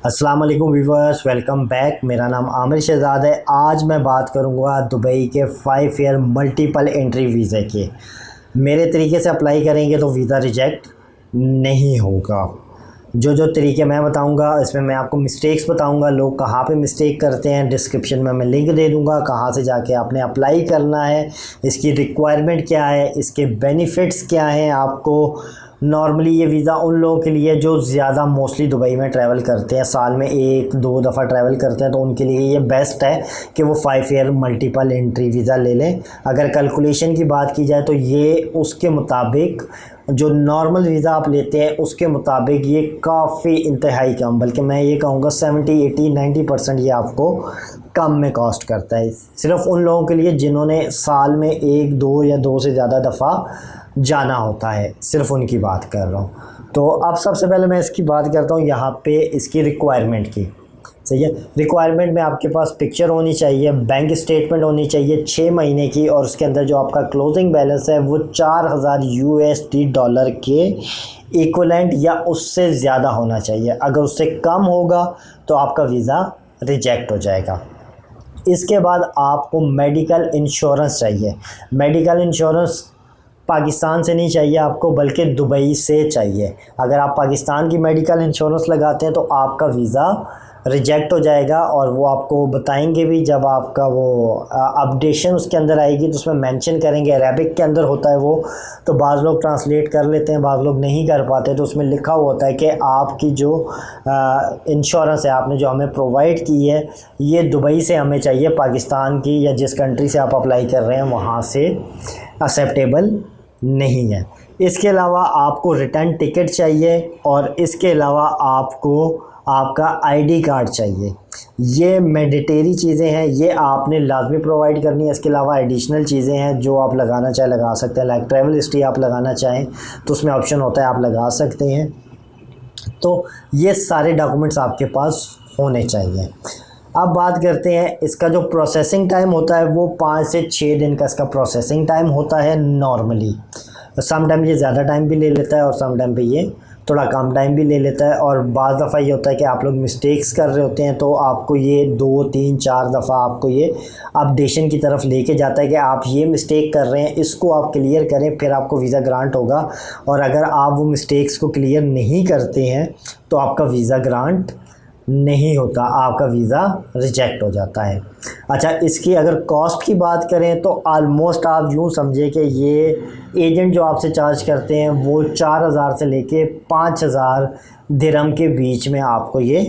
अस्सलाम वालेकुम viewers, welcome back. मेरा नाम आमिर शहजाद है। आज मैं बात करूंगा दुबई के 5 ईयर मल्टीपल एंट्री वीज़े के। मेरे तरीके से अप्लाई करेंगे तो वीज़ा रिजेक्ट नहीं होगा। जो तरीके मैं बताऊंगा इसमें मैं आपको मिस्टेक्स बताऊंगा, लोग कहाँ पे मिस्टेक करते हैं। डिस्क्रिप्शन में मैं लिंक दे दूंगा कहाँ से जाके आपने अप्लाई करना है, इसकी रिक्वायरमेंट क्या है, इसके बेनिफिट्स क्या हैं। आपको नॉर्मली ये वीज़ा उन लोगों के लिए जो ज़्यादा मोस्टली दुबई में ट्रैवल करते हैं, साल में 1-2 दफ़ा ट्रैवल करते हैं, तो उनके लिए ये बेस्ट है कि वो 5 ईयर मल्टीपल एंट्री वीज़ा ले लें। अगर कैलकुलेशन की बात की जाए तो ये उसके मुताबिक जो नॉर्मल वीज़ा आप लेते हैं उसके मुताबिक ये काफ़ी इंतहाई कम, बल्कि मैं ये कहूँगा 70-80-90% ये आपको कम में कॉस्ट करता है। सिर्फ उन लोगों के लिए जिन्होंने साल में 1-2 या 2 से ज़्यादा दफ़ा जाना होता है, सिर्फ उनकी बात कर रहा हूँ। तो अब सबसे पहले मैं इसकी बात करता हूँ यहाँ पे इसकी रिक्वायरमेंट की। सही है, रिक्वायरमेंट में आपके पास पिक्चर होनी चाहिए, बैंक स्टेटमेंट होनी चाहिए 6 महीने की, और उसके अंदर जो आपका क्लोजिंग बैलेंस है वो $4000 के इक्वलेंट या उससे ज़्यादा होना चाहिए। अगर उससे कम होगा तो आपका वीज़ा रिजेक्ट हो जाएगा। इसके बाद आपको मेडिकल इंश्योरेंस चाहिए। मेडिकल इंश्योरेंस पाकिस्तान से नहीं चाहिए आपको, बल्कि दुबई से चाहिए। अगर आप पाकिस्तान की मेडिकल इंश्योरेंस लगाते हैं तो आपका वीज़ा रिजेक्ट हो जाएगा, और वो आपको बताएंगे भी जब आपका वो अपडेशन उसके अंदर आएगी तो उसमें मेंशन करेंगे। अरेबिक के अंदर होता है वो, तो बाज़ लोग ट्रांसलेट कर लेते हैं, बाज़ लोग नहीं कर पाते, तो उसमें लिखा हुआ होता है कि आपकी जो इंश्योरेंस है आपने जो हमें प्रोवाइड की है ये दुबई से हमें चाहिए, पाकिस्तान की या जिस कंट्री से आप अप्लाई कर रहे हैं वहाँ से एक्सेप्टेबल नहीं है। इसके अलावा आपको रिटर्न टिकट चाहिए, और इसके अलावा आपको आपका आईडी कार्ड चाहिए। ये मैंडेटरी चीज़ें हैं, ये आपने लाजमी प्रोवाइड करनी है। इसके अलावा एडिशनल चीज़ें हैं जो आप लगाना चाहे लगा सकते हैं, लाइक ट्रैवल हिस्ट्री आप लगाना चाहें तो उसमें ऑप्शन होता है, आप लगा सकते हैं। तो ये सारे डॉक्यूमेंट्स आपके पास होने चाहिए। अब बात करते हैं इसका जो प्रोसेसिंग टाइम होता है, वो 5 से 6 दिन का इसका प्रोसेसिंग टाइम होता है नॉर्मली। सम टाइम ये ज़्यादा टाइम भी ले लेता है और सम टाइम पे ये थोड़ा कम टाइम भी ले लेता है। और बाज़ दफ़ा ये होता है कि आप लोग मिस्टेक्स कर रहे होते हैं तो आपको ये 2-3-4 दफ़ा आपको ये अपडेशन की तरफ लेके जाता है कि आप ये मिस्टेक कर रहे हैं, इसको आप क्लियर करें, फिर आपको वीज़ा ग्रांट होगा। और अगर आप वो मिस्टेक्स को क्लियर नहीं करते हैं तो आपका वीज़ा ग्रांट नहीं होता, आपका वीज़ा रिजेक्ट हो जाता है। अच्छा, इसकी अगर कॉस्ट की बात करें तो आलमोस्ट आप यूँ समझे कि ये एजेंट जो आपसे चार्ज करते हैं वो 4000 से लेके 5000 दिरहम के बीच में आपको ये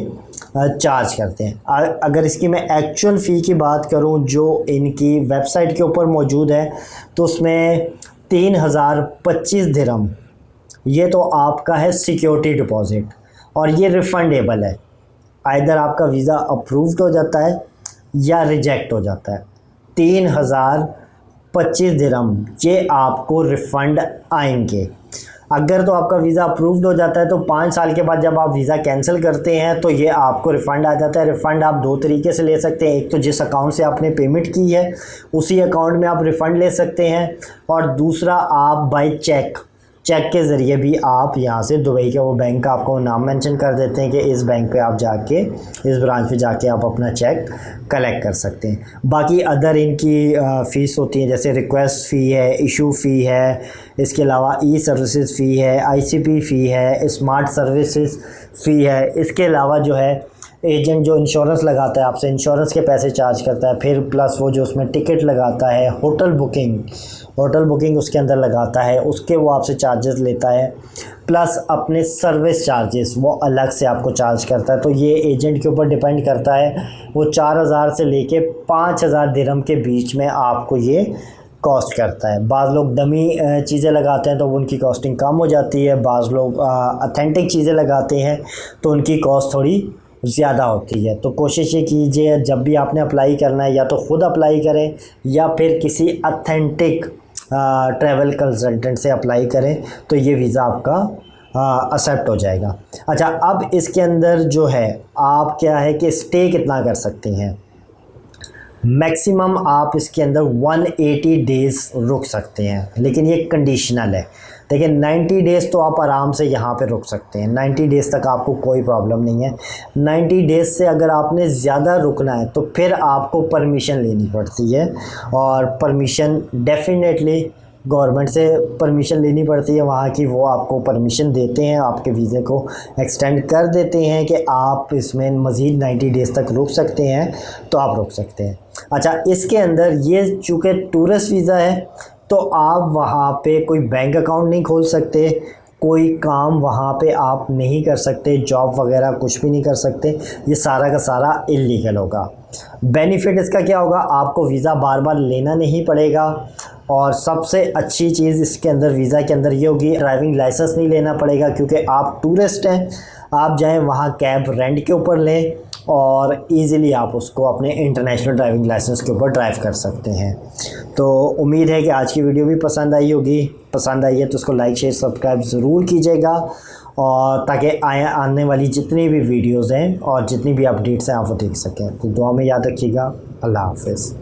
चार्ज करते हैं। अगर इसकी मैं एक्चुअल फ़ी की बात करूं जो इनकी वेबसाइट के ऊपर मौजूद है तो उसमें 3025 दिरहम ये तो आपका है सिक्योरिटी डिपॉज़िट, और ये रिफ़ंडेबल है। आइदर आपका वीज़ा अप्रूव्ड हो जाता है या रिजेक्ट हो जाता है। 3025 दिरहम ये आपको रिफ़ंड आएंगे। अगर तो आपका वीज़ा अप्रूव्ड हो जाता है तो 5 साल के बाद जब आप वीज़ा कैंसिल करते हैं तो ये आपको रिफ़ंड आ जाता है। रिफ़ंड आप 2 तरीके से ले सकते हैं, एक तो जिस अकाउंट से आपने पेमेंट की है उसी अकाउंट में आप रिफ़ंड ले सकते हैं, और दूसरा आप बाय चेक के ज़रिए भी आप यहाँ से दुबई के वो बैंक का आपको नाम मेंशन कर देते हैं कि इस बैंक पे आप जाके इस ब्रांच पे जाके आप अपना चेक कलेक्ट कर सकते हैं। बाकी अदर इनकी फ़ीस होती है, जैसे रिक्वेस्ट फ़ी है, इशू फ़ी है, इसके अलावा ई सर्विसेज फ़ी है, आईसीपी फ़ी है, स्मार्ट सर्विसेज फ़ी है। इसके अलावा जो है एजेंट जो इंश्योरेंस लगाता है आपसे, इंश्योरेंस के पैसे चार्ज करता है, फिर प्लस वो जो उसमें टिकट लगाता है, होटल बुकिंग उसके अंदर लगाता है, उसके वो आपसे चार्जेस लेता है, प्लस अपने सर्विस चार्जेस वो अलग से आपको चार्ज करता है। तो ये एजेंट के ऊपर डिपेंड करता है, वो 4000 से लेके 5000 दिरहम के बीच में आपको ये कॉस्ट करता है। बाज़ लोग डमी चीज़ें लगाते हैं तो उनकी कॉस्टिंग कम हो जाती है, बाज़ लोग ऑथेंटिक चीज़ें लगाते हैं तो उनकी कॉस्ट थोड़ी ज़्यादा होती है। तो कोशिश ये कीजिए जब भी आपने अप्लाई करना है या तो ख़ुद अप्लाई करें या फिर किसी ऑथेंटिक ट्रैवल कंसल्टेंट से अप्लाई करें, तो ये वीज़ा आपका एक्सेप्ट हो जाएगा। अच्छा, अब इसके अंदर जो है आप क्या है कि स्टे कितना कर सकते हैं। मैक्सिमम आप इसके अंदर 180 डेज़ रुक सकते हैं, लेकिन ये कंडीशनल है। देखिए 90 डेज़ तो आप आराम से यहाँ पे रुक सकते हैं, 90 डेज़ तक आपको कोई प्रॉब्लम नहीं है। 90 डेज़ से अगर आपने ज़्यादा रुकना है तो फिर आपको परमिशन लेनी पड़ती है, और परमिशन डेफिनेटली गवर्नमेंट से परमिशन लेनी पड़ती है वहाँ की। वो आपको परमिशन देते हैं, आपके वीज़े को एक्सटेंड कर देते हैं कि आप इसमें मज़ीद 90 डेज़ तक रुक सकते हैं, तो आप रुक सकते हैं। अच्छा, इसके अंदर ये चूँकि टूरिस्ट वीज़ा है तो आप वहाँ पे कोई बैंक अकाउंट नहीं खोल सकते, कोई काम वहाँ पे आप नहीं कर सकते, जॉब वगैरह कुछ भी नहीं कर सकते, ये सारा का सारा इल्लीगल होगा। बेनिफिट इसका क्या होगा, आपको वीज़ा बार बार लेना नहीं पड़ेगा, और सबसे अच्छी चीज़ इसके अंदर वीज़ा के अंदर ये होगी, ड्राइविंग लाइसेंस नहीं लेना पड़ेगा क्योंकि आप टूरिस्ट हैं। आप जाएं वहाँ कैब रेंट के ऊपर लें और इजीली आप उसको अपने इंटरनेशनल ड्राइविंग लाइसेंस के ऊपर ड्राइव कर सकते हैं। तो उम्मीद है कि आज की वीडियो भी पसंद आई होगी। पसंद आई है तो उसको लाइक शेयर सब्सक्राइब ज़रूर कीजिएगा, और ताकि आने वाली जितनी भी वीडियोज़ हैं और जितनी भी अपडेट्स हैं आप वो देख सकें। तो दुआ में याद रखिएगा। अल्लाह हाफ़िज़।